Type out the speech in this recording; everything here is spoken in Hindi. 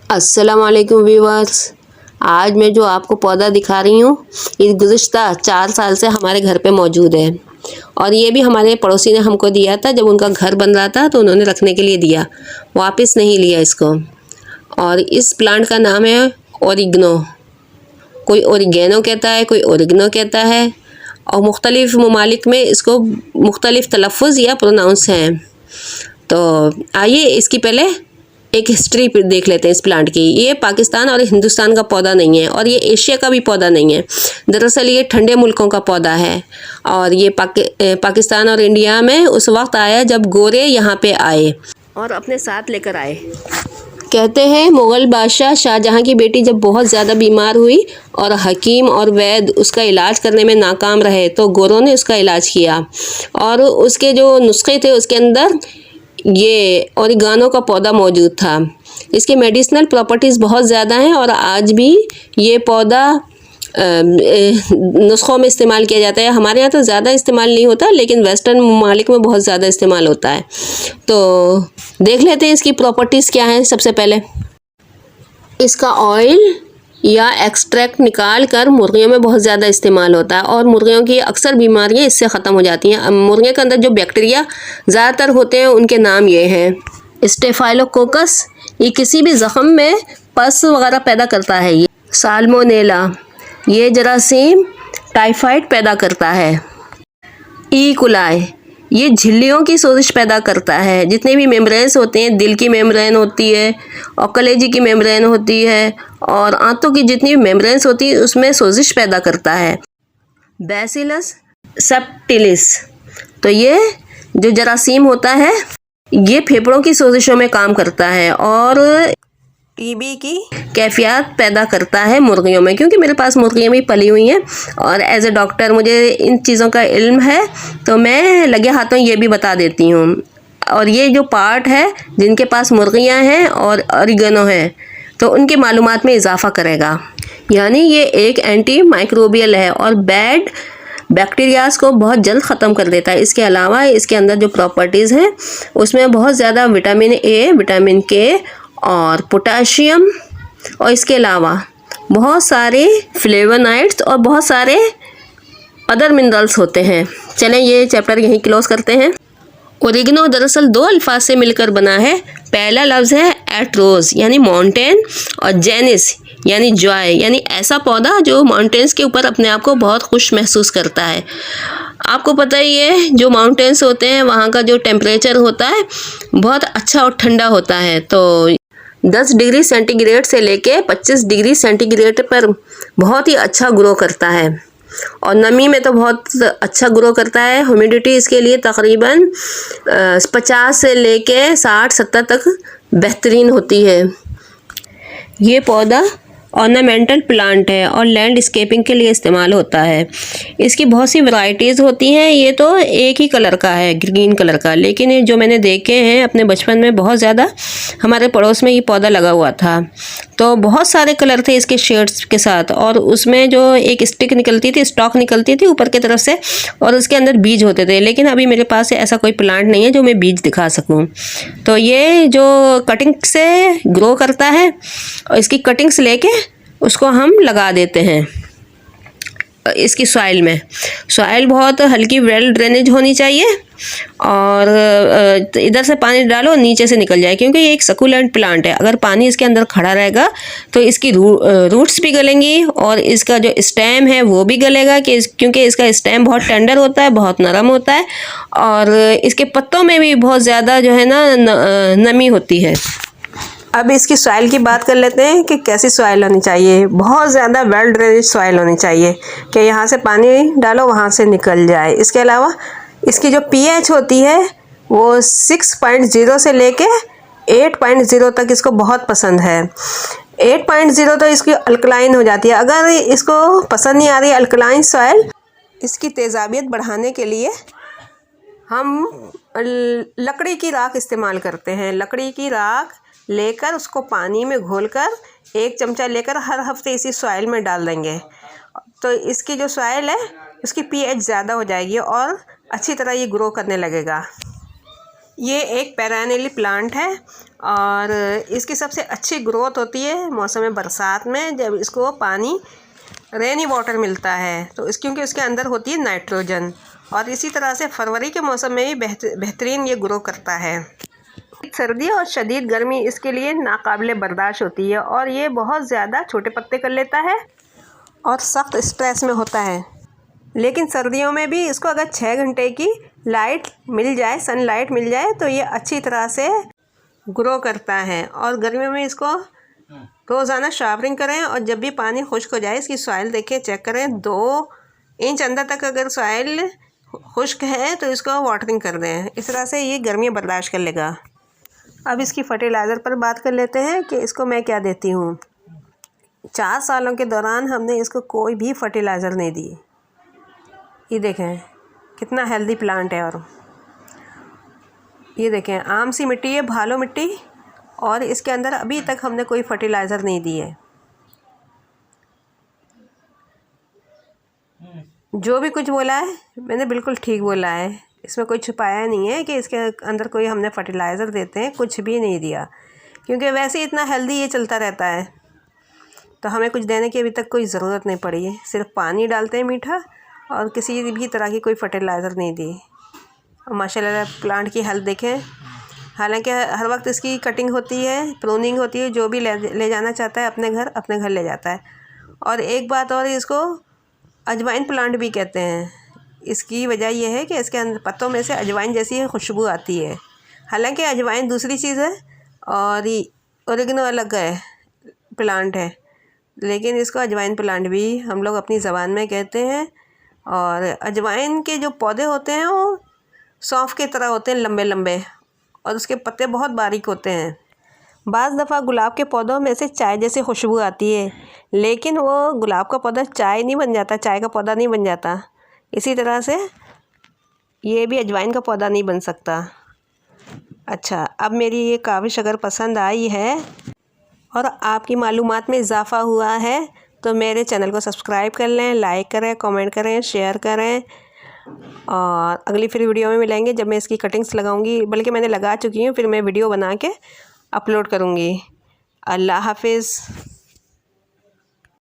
अस्सलाम वालेकुम व्यूअर्स। आज मैं जो आपको पौधा दिखा रही हूँ ये गुज़िश्ता 4 साल से हमारे घर पे मौजूद है और ये भी हमारे पड़ोसी ने हमको दिया था। जब उनका घर बन रहा था तो उन्होंने रखने के लिए दिया, वापस नहीं लिया इसको। और इस प्लांट का नाम है ओरिगनो। कोई ओरिगेनो कहता है, कोई ओरिगनो कहता है और मुख्तलिफ़ ममालिक में इसको मुख्तलिफ़ तलफ़्फ़ुज़ या प्रोनाउंस हैं। तो आइए इसकी पहले एक हिस्ट्री देख लेते हैं इस प्लांट की। ये पाकिस्तान और हिंदुस्तान का पौधा नहीं है और ये एशिया का भी पौधा नहीं है। दरअसल ये ठंडे मुल्कों का पौधा है और ये पाकिस्तान और इंडिया में उस वक्त आया जब गोरे यहाँ पे आए और अपने साथ लेकर आए। कहते हैं मुग़ल बादशाह शाहजहाँ की बेटी जब बहुत ज़्यादा बीमार हुई और हकीम और वैद उसका इलाज करने में नाकाम रहे तो गोरों ने उसका इलाज किया और उसके जो नुस्खे थे उसके अंदर ये ओरिगानो का पौधा मौजूद था। इसके मेडिसिनल प्रॉपर्टीज़ बहुत ज़्यादा हैं और आज भी ये पौधा नुस्खों में इस्तेमाल किया जाता है। हमारे यहाँ तो ज़्यादा इस्तेमाल नहीं होता लेकिन वेस्टर्न ममालिक में बहुत ज़्यादा इस्तेमाल होता है। तो देख लेते हैं इसकी प्रॉपर्टीज़ क्या हैं। सबसे पहले इसका ऑयल या एक्सट्रैक्ट निकाल कर मुर्गियों में बहुत ज़्यादा इस्तेमाल होता है और मुर्गियों की अक्सर बीमारियां इससे ख़त्म हो जाती हैं। मुर्गे के अंदर जो बैक्टीरिया ज़्यादातर होते हैं उनके नाम ये हैं। स्टेफाइलोकोकस, ये किसी भी ज़ख़म में पस वगैरह पैदा करता है। ये साल्मोनेला, ये जरासीम टाइफाइड पैदा करता है। ई कुलाई, ये झिल्लियों की सोजिश पैदा करता है। जितने भी मेम्ब्रेन्स होते हैं, दिल की मेम्ब्रेन होती है और कलेजी की मेम्ब्रेन होती है और आंतों की जितनी भी मेम्ब्रेन्स होती है उसमें सोजिश पैदा करता है। बैसिलस सबटिलिस, तो ये जो जरासीम होता है ये फेफड़ों की सोजिशों में काम करता है और टीबी की कैफियत पैदा करता है मुर्गियों में। क्योंकि मेरे पास मुर्गियाँ भी पली हुई हैं और एज ए डॉक्टर मुझे इन चीज़ों का इल्म है तो मैं लगे हाथों ये भी बता देती हूँ। और ये जो पार्ट है जिनके पास मुर्गियाँ हैं और ओरिगेनो है तो उनकी मालूमात में इजाफा करेगा। यानी ये एक एंटी माइक्रोबियल है और बैड बैक्टीरियाज को बहुत जल्द ख़त्म कर देता है। इसके अलावा इसके अंदर जो प्रॉपर्टीज़ हैं उसमें बहुत ज़्यादा विटामिन ए, विटामिन के और पोटाशियम और इसके अलावा बहुत सारे फ्लेवोनॉइड्स और बहुत सारे अदर मिनरल्स होते हैं। चलें ये चैप्टर यहीं क्लोज करते हैं। ओरिगनो दरअसल 2 अल्फाज से मिलकर बना है। पहला लफ्ज़ है एट्रोज यानी माउंटेन और जेनिस यानी जॉय यानी ऐसा पौधा जो माउंटेन्स के ऊपर अपने आप को बहुत खुश महसूस करता है। आपको पता ही है जो माउंटेन्स होते हैं वहाँ का जो टेम्परेचर होता है बहुत अच्छा और ठंडा होता है। तो 10 डिग्री सेंटीग्रेड से लेके 25 डिग्री सेंटीग्रेड पर बहुत ही अच्छा ग्रो करता है और नमी में तो बहुत अच्छा ग्रो करता है। ह्यूमिडिटी इसके लिए तकरीबन 50 से लेके 60-70 तक बेहतरीन होती है। ये पौधा ऑर्नामेंटल प्लांट है और लैंडस्केपिंग के लिए इस्तेमाल होता है। इसकी बहुत सी वैरायटीज़ होती हैं। ये तो एक ही कलर का है, ग्रीन कलर का, लेकिन ये जो मैंने देखे हैं अपने बचपन में बहुत ज़्यादा हमारे पड़ोस में ये पौधा लगा हुआ था तो बहुत सारे कलर थे इसके शेड्स के साथ और उसमें जो एक स्टिक निकलती थी, स्टॉक निकलती थी ऊपर की तरफ से और उसके अंदर बीज होते थे। लेकिन अभी मेरे पास ऐसा कोई प्लांट नहीं है जो मैं बीज दिखा सकूं। तो ये जो कटिंग से ग्रो करता है और इसकी कटिंग्स लेके उसको हम लगा देते हैं इसकी सॉइल में। सॉइल बहुत हल्की वेल ड्रेनेज होनी चाहिए और इधर से पानी डालो नीचे से निकल जाए क्योंकि ये एक सकुलेंट प्लांट है। अगर पानी इसके अंदर खड़ा रहेगा तो इसकी रूट्स भी गलेंगी और इसका जो स्टेम है वो भी गलेगा क्योंकि इसका स्टेम बहुत टेंडर होता है, बहुत नरम होता है और इसके पत्तों में भी बहुत ज़्यादा जो है ना नमी होती है। अब इसकी सॉइल की बात कर लेते हैं कि कैसी सॉइल होनी चाहिए। बहुत ज़्यादा वेल ड्रेनेज सॉइल होनी चाहिए कि यहाँ से पानी डालो वहाँ से निकल जाए। इसके अलावा इसकी जो पीएच होती है वो 6.0 से लेके 8.0 तक इसको बहुत पसंद है। 8.0 तो इसकी अल्कलाइन हो जाती है। अगर इसको पसंद नहीं आ रही अल्कलाइन सॉइल, इसकी तेज़ाबियत बढ़ाने के लिए हम लकड़ी की राख इस्तेमाल करते हैं। लकड़ी की राख लेकर उसको पानी में घोलकर 1 चमचा लेकर हर हफ्ते इसी सॉइल में डाल देंगे तो इसकी जो सॉइल है उसकी पीएच ज़्यादा हो जाएगी और अच्छी तरह ये ग्रो करने लगेगा। ये एक पेरेनियल प्लांट है और इसकी सबसे अच्छी ग्रोथ होती है मौसम बरसात में, जब इसको पानी रेनी वाटर मिलता है तो क्योंकि उसके अंदर होती है नाइट्रोजन। और इसी तरह से फरवरी के मौसम में भी बेहतरीन ये ग्रो करता है। सर्दी और शदीद गर्मी इसके लिए नाकाबिले बर्दाश्त होती है और ये बहुत ज़्यादा छोटे पत्ते कर लेता है और सख्त स्ट्रेस में होता है। लेकिन सर्दियों में भी इसको अगर 6 घंटे की लाइट मिल जाए, सनलाइट मिल जाए, तो ये अच्छी तरह से ग्रो करता है। और गर्मियों में इसको रोज़ाना शावरिंग करें और जब भी पानी खुश्क हो जाए इसकी सॉइल देखें, चेक करें। 2 इंच अंदर तक अगर सॉइल खुश्क है तो इसको वाटरिंग कर दें। इस तरह से ये गर्मियाँ बर्दाश्त कर लेगा। अब इसकी फर्टिलाइज़र पर बात कर लेते हैं कि इसको मैं क्या देती हूँ। 4 सालों के दौरान हमने इसको कोई भी फर्टिलाइज़र नहीं दी। ये देखें कितना हेल्दी प्लांट है। और ये देखें आम सी मिट्टी है, भालो मिट्टी, और इसके अंदर अभी तक हमने कोई फर्टिलाइज़र नहीं दी है। जो भी कुछ बोला है मैंने बिल्कुल ठीक बोला है, इसमें कोई छुपाया नहीं है कि इसके अंदर कोई हमने फर्टिलाइज़र देते हैं, कुछ भी नहीं दिया। क्योंकि वैसे ही इतना हेल्दी ये चलता रहता है तो हमें कुछ देने की अभी तक कोई ज़रूरत नहीं पड़ी है। सिर्फ पानी डालते हैं मीठा और किसी भी तरह की कोई फर्टिलाइज़र नहीं दी। और माशाल्लाह प्लांट की हेल्थ देखें। हालांकि हर वक्त इसकी कटिंग होती है, प्रूनिंग होती है, जो भी ले जाना चाहता है अपने घर ले जाता है। और एक बात और, इसको अजवाइन प्लांट भी कहते हैं। इसकी वजह यह है कि इसके अंदर पत्तों में से अजवाइन जैसी खुशबू आती है। हालांकि अजवाइन दूसरी चीज़ है और ओरिगेनो अलग है, प्लांट है, लेकिन इसको अजवाइन प्लांट भी हम लोग अपनी ज़बान में कहते हैं। और अजवाइन के जो पौधे होते हैं वो सौंफ की तरह होते हैं, लंबे लंबे, और उसके पत्ते बहुत बारीक होते हैं। बाज़ दफ़ा गुलाब के पौधों में से चाय जैसी खुशबू आती है, लेकिन वो गुलाब का पौधा चाय नहीं बन जाता, चाय का पौधा नहीं बन जाता। इसी तरह से ये भी अजवाइन का पौधा नहीं बन सकता। अच्छा, अब मेरी ये काविश अगर पसंद आई है और आपकी मालूमात में इजाफ़ा हुआ है तो मेरे चैनल को सब्सक्राइब कर लें, लाइक करें, कमेंट करें, शेयर करें। और अगली फिर वीडियो में मिलेंगे जब मैं इसकी कटिंग्स लगाऊंगी, बल्कि मैंने लगा चुकी हूँ, फिर मैं वीडियो बना के अपलोड करूँगी। अल्लाह हाफिज़।